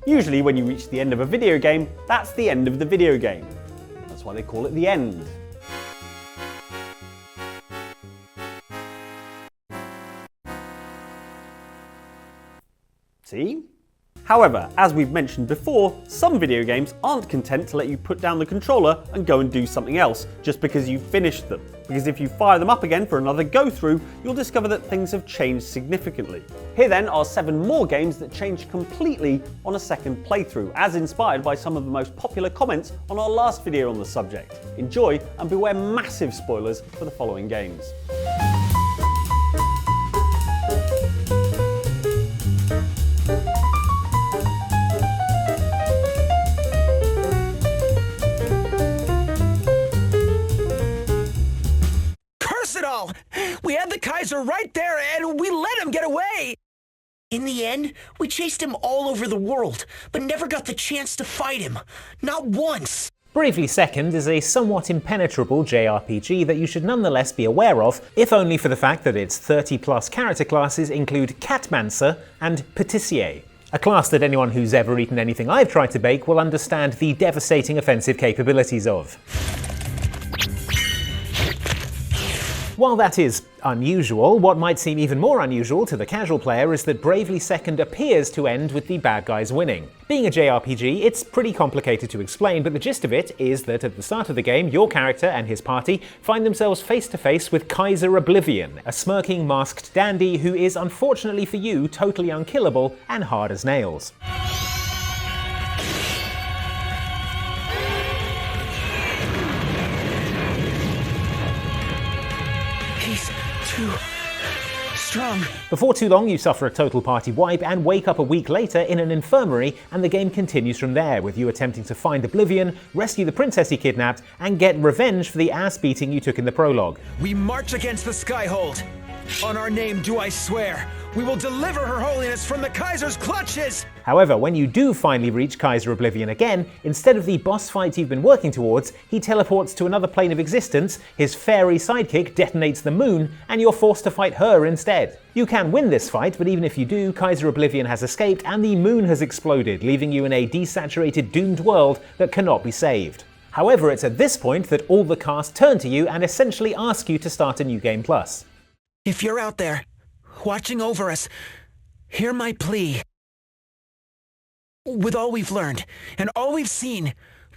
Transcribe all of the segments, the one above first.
Usually when you reach the end of a video game, that's the end of the video game. That's why they call it the end. See? However, as we've mentioned before, some video games aren't content to let you put down the controller and go and do something else just because you've finished them. Because if you fire them up again for another go-through, you'll discover that things have changed significantly. Here then are 7 more games that changed completely on a second playthrough, as inspired by some of the most popular comments on our last video on the subject. Enjoy, and beware massive spoilers for the following games. We had the Kaiser right there and we let him get away! In the end, we chased him all over the world, but never got the chance to fight him. Not once! Bravely Second is a somewhat impenetrable JRPG that you should nonetheless be aware of, if only for the fact that its 30+ character classes include Catmancer and Patissier, a class that anyone who's ever eaten anything I've tried to bake will understand the devastating offensive capabilities of. While that is unusual, what might seem even more unusual to the casual player is that Bravely Second appears to end with the bad guys winning. Being a JRPG, it's pretty complicated to explain, but the gist of it is that at the start of the game, your character and his party find themselves face to face with Kaiser Oblivion, a smirking masked dandy who is, unfortunately for you, totally unkillable and hard as nails. Too strong. Before too long, you suffer a total party wipe and wake up a week later in an infirmary, and the game continues from there, with you attempting to find Oblivion, rescue the princess he kidnapped, and get revenge for the ass-beating you took in the prologue. We march against the Skyhold. On our name do I swear, we will deliver Her Holiness from the Kaiser's clutches! However, when you do finally reach Kaiser Oblivion again, instead of the boss fight you've been working towards, he teleports to another plane of existence, his fairy sidekick detonates the moon, and you're forced to fight her instead. You can win this fight, but even if you do, Kaiser Oblivion has escaped and the moon has exploded, leaving you in a desaturated, doomed world that cannot be saved. However, it's at this point that all the cast turn to you and essentially ask you to start a new game plus. If you're out there, watching over us, hear my plea. With all we've learned, and all we've seen,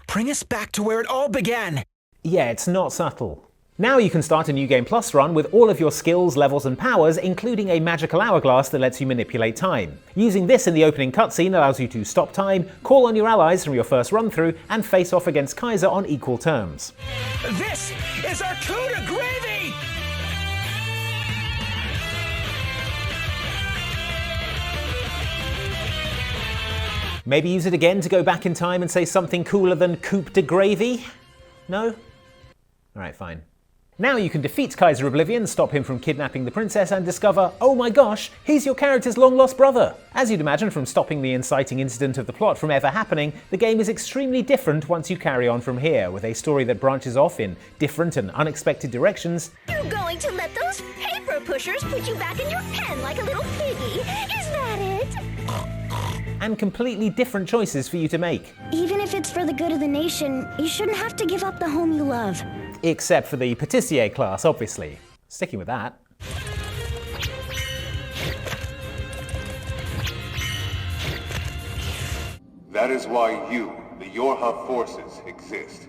bring us back to where it all began. Yeah, it's not subtle. Now you can start a New Game Plus run with all of your skills, levels and powers, including a magical hourglass that lets you manipulate time. Using this in the opening cutscene allows you to stop time, call on your allies from your first run through, and face off against Kaiser on equal terms. This is our coup de gravy! Maybe use it again to go back in time and say something cooler than Coupe de Gravy? No? Alright, fine. Now you can defeat Kaiser Oblivion, stop him from kidnapping the princess, and discover, oh my gosh, he's your character's long-lost brother! As you'd imagine from stopping the inciting incident of the plot from ever happening, the game is extremely different once you carry on from here, with a story that branches off in different and unexpected directions. You're going to let those paper pushers put you back in your pen like a little piggy, is that it? And completely different choices for you to make. Even if it's for the good of the nation, you shouldn't have to give up the home you love. Except for the Patissier class, obviously. Sticking with that. That is why you, the Yorha forces, exist.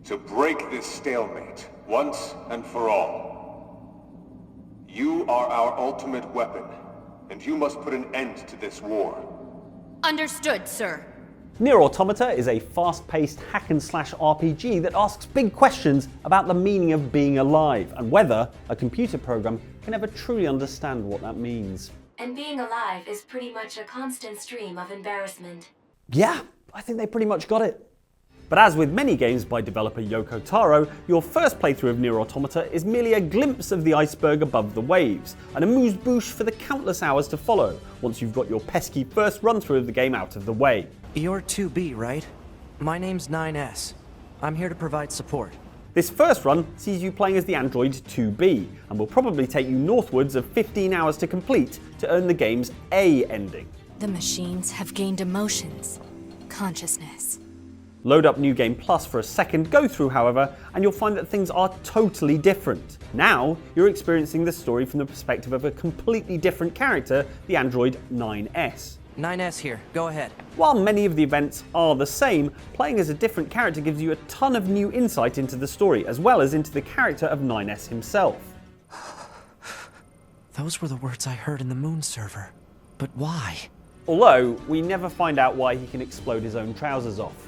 To break this stalemate, once and for all. You are our ultimate weapon, and you must put an end to this war. Understood, sir. Nier Automata is a fast-paced hack-and-slash RPG that asks big questions about the meaning of being alive, and whether a computer program can ever truly understand what that means. And being alive is pretty much a constant stream of embarrassment. Yeah, I think they pretty much got it. But as with many games by developer Yoko Taro, your first playthrough of Nier Automata is merely a glimpse of the iceberg above the waves, and amuse-bouche for the countless hours to follow, once you've got your pesky first run-through of the game out of the way. You're 2B, right? My name's 9S. I'm here to provide support. This first run sees you playing as the android 2B, and will probably take you northwards of 15 hours to complete to earn the game's A ending. The machines have gained emotions, consciousness. Load up New Game Plus for a second go-through, however, and you'll find that things are totally different. Now, you're experiencing the story from the perspective of a completely different character, the android 9S. 9S here, go ahead. While many of the events are the same, playing as a different character gives you a ton of new insight into the story, as well as into the character of 9S himself. Those were the words I heard in the moon server. But why? Although, we never find out why he can explode his own trousers off.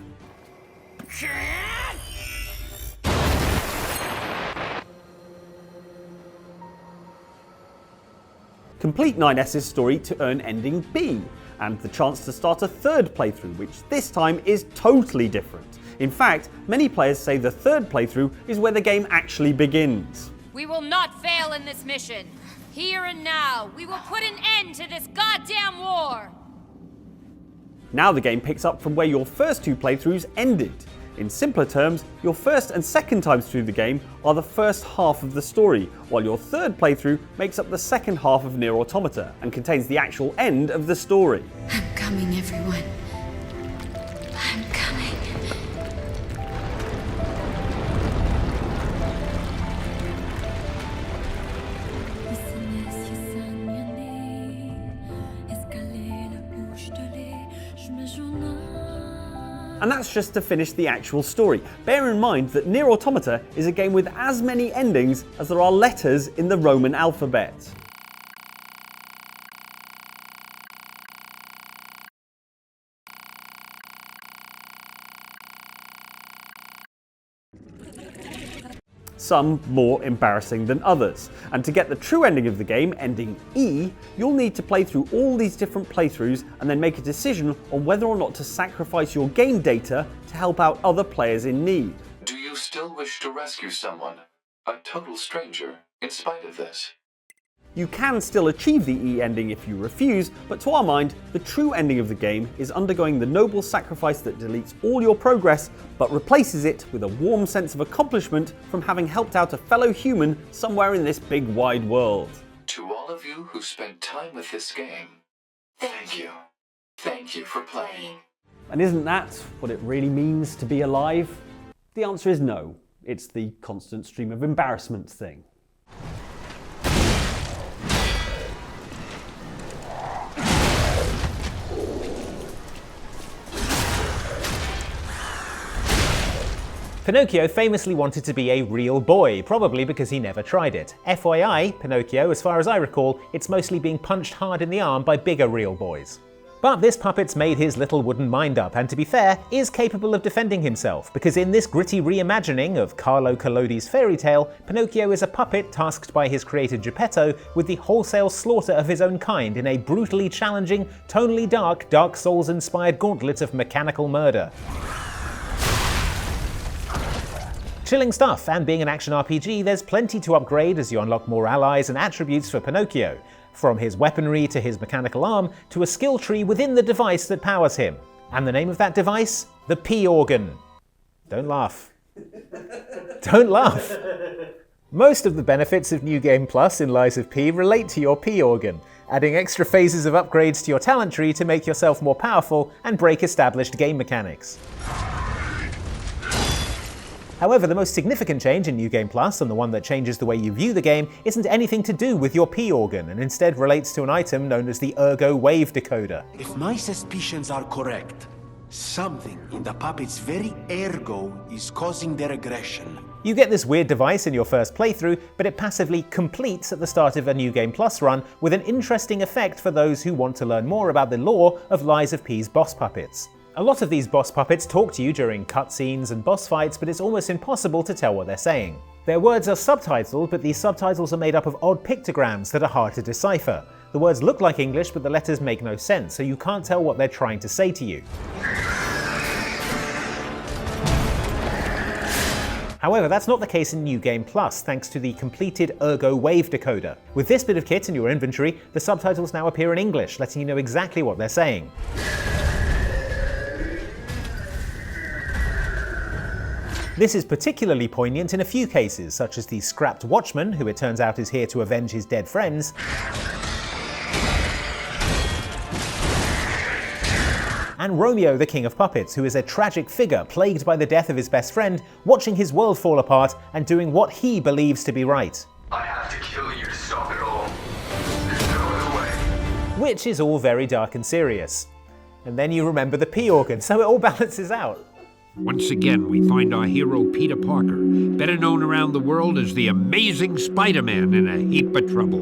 Complete 9S's story to earn ending B, and the chance to start a third playthrough, which this time is totally different. In fact, many players say the third playthrough is where the game actually begins. We will not fail in this mission. Here and now, we will put an end to this goddamn war! Now the game picks up from where your first two playthroughs ended. In simpler terms, your first and second times through the game are the first half of the story, while your third playthrough makes up the second half of Nier Automata and contains the actual end of the story. I'm coming, everyone. I'm coming. And that's just to finish the actual story. Bear in mind that Nier Automata is a game with as many endings as there are letters in the Roman alphabet. Some more embarrassing than others. And to get the true ending of the game, ending E, you'll need to play through all these different playthroughs and then make a decision on whether or not to sacrifice your game data to help out other players in need. Do you still wish to rescue someone? A total stranger, in spite of this? You can still achieve the E ending if you refuse, but to our mind, the true ending of the game is undergoing the noble sacrifice that deletes all your progress, but replaces it with a warm sense of accomplishment from having helped out a fellow human somewhere in this big wide world. To all of you who spent time with this game, thank you. Thank you for playing. And isn't that what it really means to be alive? The answer is no. It's the constant stream of embarrassment thing. Pinocchio famously wanted to be a real boy, probably because he never tried it. FYI, Pinocchio, as far as I recall, it's mostly being punched hard in the arm by bigger real boys. But this puppet's made his little wooden mind up, and to be fair, is capable of defending himself, because in this gritty reimagining of Carlo Collodi's fairy tale, Pinocchio is a puppet tasked by his creator Geppetto with the wholesale slaughter of his own kind in a brutally challenging, tonally dark, Dark Souls-inspired gauntlet of mechanical murder. Chilling stuff, and being an action RPG, there's plenty to upgrade as you unlock more allies and attributes for Pinocchio. From his weaponry to his mechanical arm, to a skill tree within the device that powers him. And the name of that device? The P-Organ. Don't laugh. Don't laugh. Most of the benefits of New Game Plus in Lies of P relate to your P-Organ, adding extra phases of upgrades to your talent tree to make yourself more powerful and break established game mechanics. However, the most significant change in New Game Plus, and the one that changes the way you view the game, isn't anything to do with your P-Organ, and instead relates to an item known as the Ergo Wave Decoder. If my suspicions are correct, something in the puppet's very ergo is causing their aggression. You get this weird device in your first playthrough, but it passively completes at the start of a New Game Plus run with an interesting effect for those who want to learn more about the lore of Lies of P's boss puppets. A lot of these boss puppets talk to you during cutscenes and boss fights, but it's almost impossible to tell what they're saying. Their words are subtitled, but these subtitles are made up of odd pictograms that are hard to decipher. The words look like English, but the letters make no sense, so you can't tell what they're trying to say to you. However, that's not the case in New Game Plus, thanks to the completed Ergo Wave Decoder. With this bit of kit in your inventory, the subtitles now appear in English, letting you know exactly what they're saying. This is particularly poignant in a few cases, such as the scrapped watchman, who it turns out is here to avenge his dead friends, and Romeo, the king of puppets, who is a tragic figure plagued by the death of his best friend, watching his world fall apart and doing what he believes to be right. I have to kill you to stop it all. There's no other way. Which is all very dark and serious. And then you remember the P organ, so it all balances out. Once again, we find our hero Peter Parker, better known around the world as the Amazing Spider-Man, in a heap of trouble.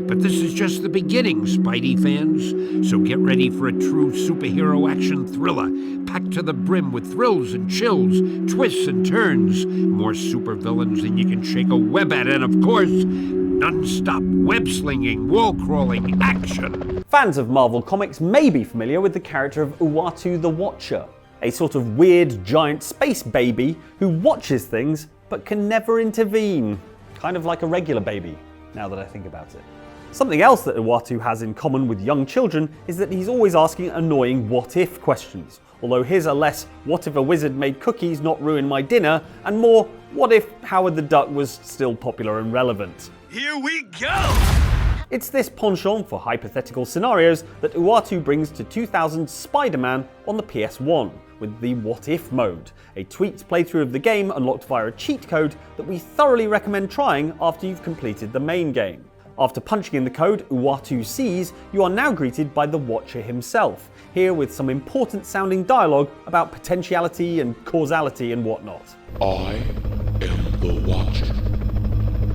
But this is just the beginning, Spidey fans. So get ready for a true superhero action thriller, packed to the brim with thrills and chills, twists and turns, more supervillains than you can shake a web at, and of course, non-stop web-slinging, wall-crawling action. Fans of Marvel Comics may be familiar with the character of Uatu the Watcher, a sort of weird giant space baby who watches things but can never intervene. Kind of like a regular baby, now that I think about it. Something else that Uatu has in common with young children is that he's always asking annoying what-if questions, although his are less what if a wizard made cookies not ruin my dinner, and more what if Howard the Duck was still popular and relevant. Here we go! It's this penchant for hypothetical scenarios that Uatu brings to 2000's Spider-Man on the PS1, with the What If mode, a tweaked playthrough of the game unlocked via a cheat code that we thoroughly recommend trying after you've completed the main game. After punching in the code Uatu sees, you are now greeted by the Watcher himself, here with some important sounding dialogue about potentiality and causality and whatnot. I am the Watcher.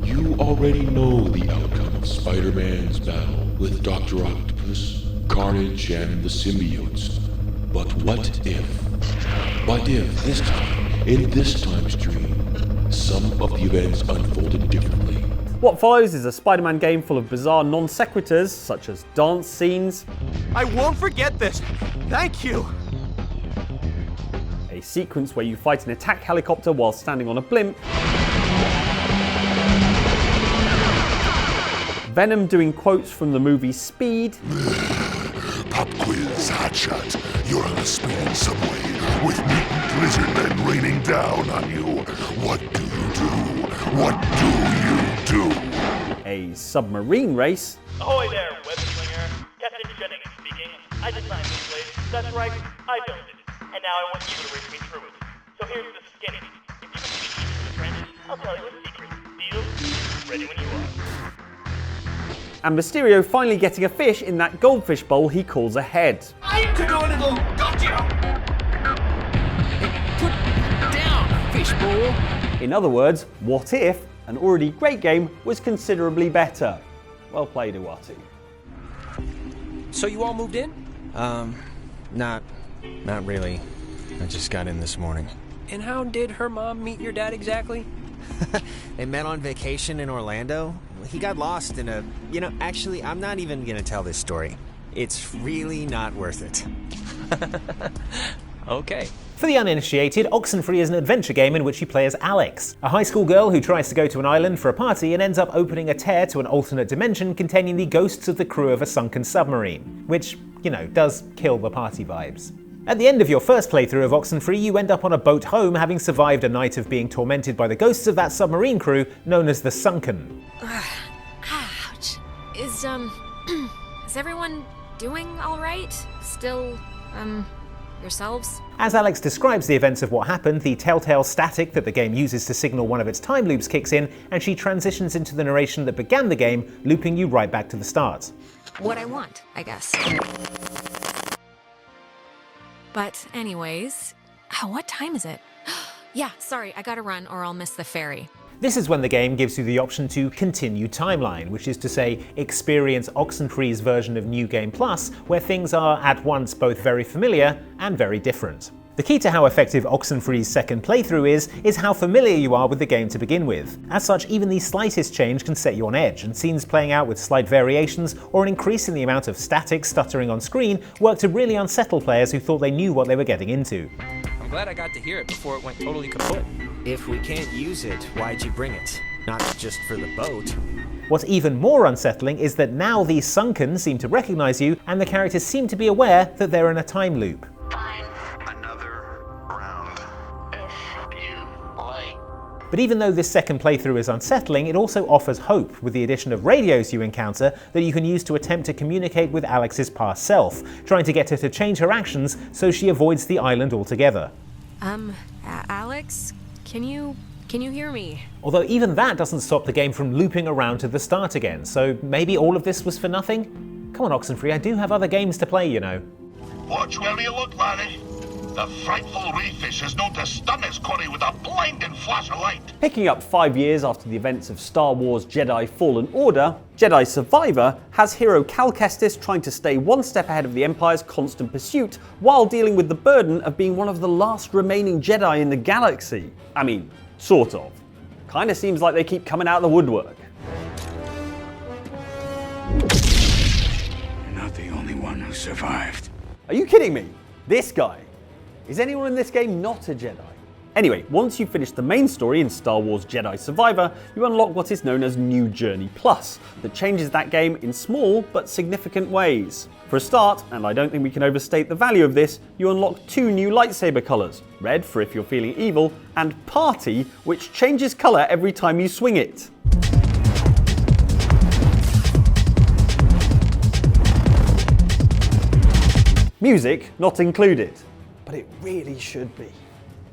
You already know the outcome of Spider-Man's battle with Dr. Octopus, Carnage, and the symbiotes. But what if? What if this time, in this time stream, some of the events unfolded differently? What follows is a Spider-Man game full of bizarre non sequiturs, such as dance scenes. I won't forget this. Thank you. A sequence where you fight an attack helicopter while standing on a blimp. Venom doing quotes from the movie Speed. Pop quiz, hotshot. You're on a speeding subway with mutant lizard men raining down on you. What do you do? What do you do? A submarine race. Ahoy there, web slinger. Captain Jennings speaking. I designed this place. That's right, I built it. And now I want you to race me through it. So here's the skinny. If you can beat me to the trenches, I'll tell you a secret. Deal? Ready when you are. And Mysterio finally getting a fish in that goldfish bowl he calls a head. I could do a little gotcha! Put down, fish bowl! In other words, what if an already great game was considerably better? Well played, Uatu. So you all moved in? Not really. I just got in this morning. And how did her mom meet your dad exactly? They met on vacation in Orlando. He got lost in a... actually, I'm not even gonna tell this story. It's really not worth it. Okay. For the uninitiated, Oxenfree is an adventure game in which you play as Alex, a high school girl who tries to go to an island for a party and ends up opening a tear to an alternate dimension containing the ghosts of the crew of a sunken submarine, which, does kill the party vibes. At the end of your first playthrough of Oxenfree, you end up on a boat home, having survived a night of being tormented by the ghosts of that submarine crew known as the Sunken. Ouch. Is everyone doing alright? Still, yourselves? As Alex describes the events of what happened, the telltale static that the game uses to signal one of its time loops kicks in, and she transitions into the narration that began the game, looping you right back to the start. What I want, I guess. But anyways, what time is it? Yeah, sorry, I gotta run or I'll miss the ferry. This is when the game gives you the option to continue timeline, which is to say, experience Oxenfree's version of New Game Plus, where things are at once both very familiar and very different. The key to how effective Oxenfree's second playthrough is how familiar you are with the game to begin with. As such, even the slightest change can set you on edge, and scenes playing out with slight variations or an increase in the amount of static stuttering on screen work to really unsettle players who thought they knew what they were getting into. I'm glad I got to hear it before it went totally kaput. If we can't use it, why'd you bring it? Not just for the boat. What's even more unsettling is that now these Sunken seem to recognize you, and the characters seem to be aware that they're in a time loop. But even though this second playthrough is unsettling, it also offers hope with the addition of radios you encounter that you can use to attempt to communicate with Alex's past self, trying to get her to change her actions so she avoids the island altogether. Alex, can you hear me? Although even that doesn't stop the game from looping around to the start again, so maybe all of this was for nothing? Come on, Oxenfree, I do have other games to play, you know. Watch where you look, laddie. The frightful rayfish is known to stun his quarry with a blinding flash of light. Picking up 5 years after the events of Star Wars Jedi Fallen Order, Jedi Survivor has hero Cal Kestis trying to stay one step ahead of the Empire's constant pursuit while dealing with the burden of being one of the last remaining Jedi in the galaxy. I mean, sort of. Kinda seems like they keep coming out of the woodwork. You're not the only one who survived. Are you kidding me? This guy? Is anyone in this game not a Jedi? Anyway, once you finish the main story in Star Wars Jedi Survivor, you unlock what is known as New Journey Plus, that changes that game in small but significant ways. For a start, and I don't think we can overstate the value of this, you unlock 2 new lightsaber colours, red for if you're feeling evil, and Party, which changes colour every time you swing it. Music not included, but it really should be.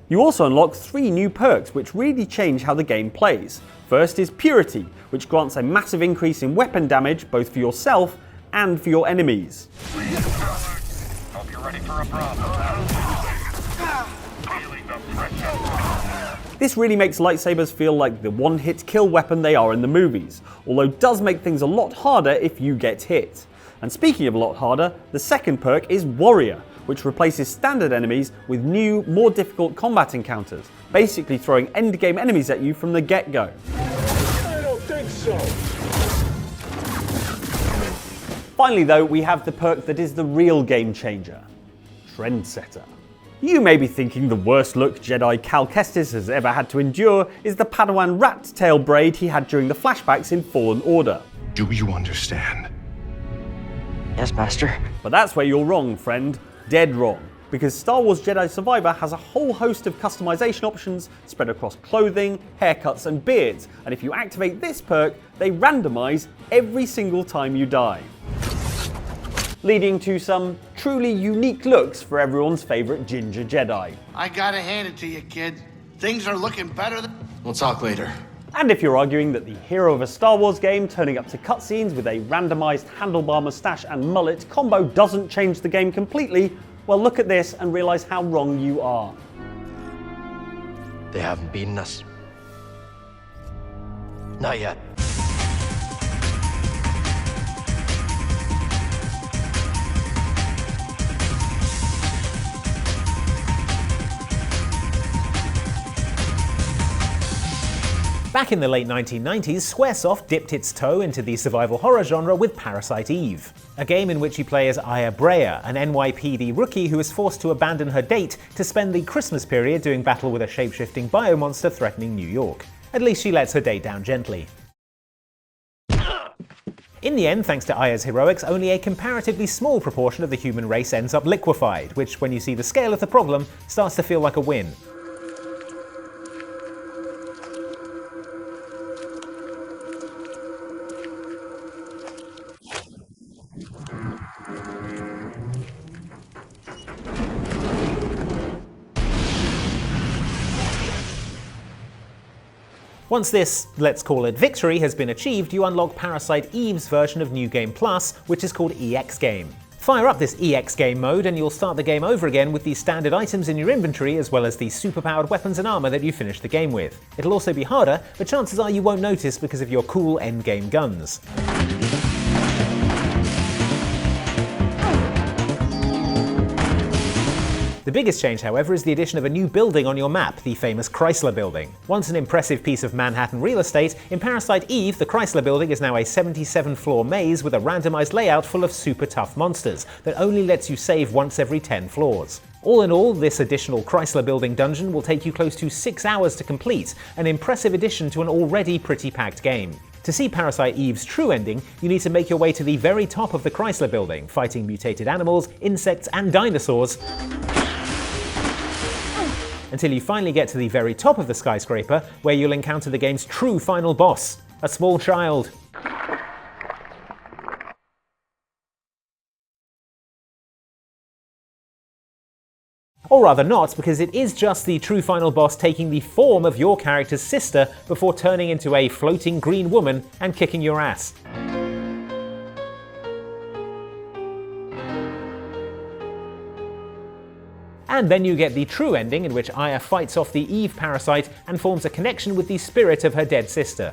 You also unlock 3 new perks which really change how the game plays. First is Purity, which grants a massive increase in weapon damage both for yourself and for your enemies. Hope you're ready for a problem. Feeling the pressure. This really makes lightsabers feel like the one-hit kill weapon they are in the movies, although it does make things a lot harder if you get hit. And speaking of a lot harder, the second perk is Warrior, which replaces standard enemies with new, more difficult combat encounters, basically throwing endgame enemies at you from the get-go. I don't think so. Finally though, we have the perk that is the real game changer, Trendsetter. You may be thinking the worst look Jedi Cal Kestis has ever had to endure is the Padawan rat tail braid he had during the flashbacks in Fallen Order. Do you understand? Yes, Master. But that's where you're wrong, friend. Dead wrong. Because Star Wars Jedi Survivor has a whole host of customization options spread across clothing, haircuts and beards, and if you activate this perk, they randomize every single time you die. Leading to some truly unique looks for everyone's favorite ginger Jedi. I gotta hand it to you, kid. Things are looking better than... We'll talk later. And if you're arguing that the hero of a Star Wars game turning up to cutscenes with a randomized handlebar mustache and mullet combo doesn't change the game completely, well, look at this and realize how wrong you are. They haven't beaten us. Not yet. Back in the late 1990s, Squaresoft dipped its toe into the survival horror genre with Parasite Eve, a game in which you play as Aya Brea, an NYPD rookie who is forced to abandon her date to spend the Christmas period doing battle with a shape-shifting biomonster threatening New York. At least she lets her date down gently. In the end, thanks to Aya's heroics, only a comparatively small proportion of the human race ends up liquefied, which, when you see the scale of the problem, starts to feel like a win. Once this, let's call it victory, has been achieved, you unlock Parasite Eve's version of New Game Plus, which is called EX Game. Fire up this EX Game mode and you'll start the game over again with the standard items in your inventory as well as the superpowered weapons and armor that you finished the game with. It'll also be harder, but chances are you won't notice because of your cool endgame guns. The biggest change, however, is the addition of a new building on your map, the famous Chrysler Building. Once an impressive piece of Manhattan real estate, in Parasite Eve, the Chrysler Building is now a 77-floor maze with a randomized layout full of super tough monsters that only lets you save once every 10 floors. All in all, this additional Chrysler Building dungeon will take you close to 6 hours to complete, an impressive addition to an already pretty packed game. To see Parasite Eve's true ending, you need to make your way to the very top of the Chrysler Building, fighting mutated animals, insects, and dinosaurs, until you finally get to the very top of the skyscraper, where you'll encounter the game's true final boss, a small child. Or rather not, because it is just the true final boss taking the form of your character's sister before turning into a floating green woman and kicking your ass. And then you get the true ending, in which Aya fights off the Eve parasite and forms a connection with the spirit of her dead sister.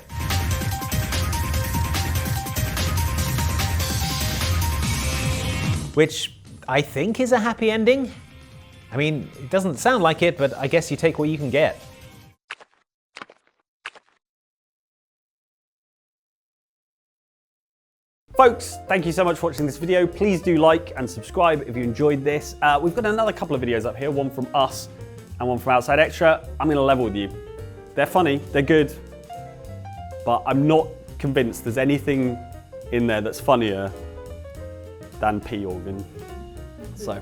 Which I think is a happy ending. I mean, it doesn't sound like it, but I guess you take what you can get. Folks, thank you so much for watching this video. Please do like and subscribe if you enjoyed this. We've got another couple of videos up here, one from us and one from Outside Extra. I'm gonna level with you. They're funny, they're good, but I'm not convinced there's anything in there that's funnier than P organ. So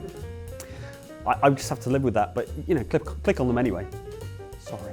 I just have to live with that, but you know, click on them anyway. Sorry.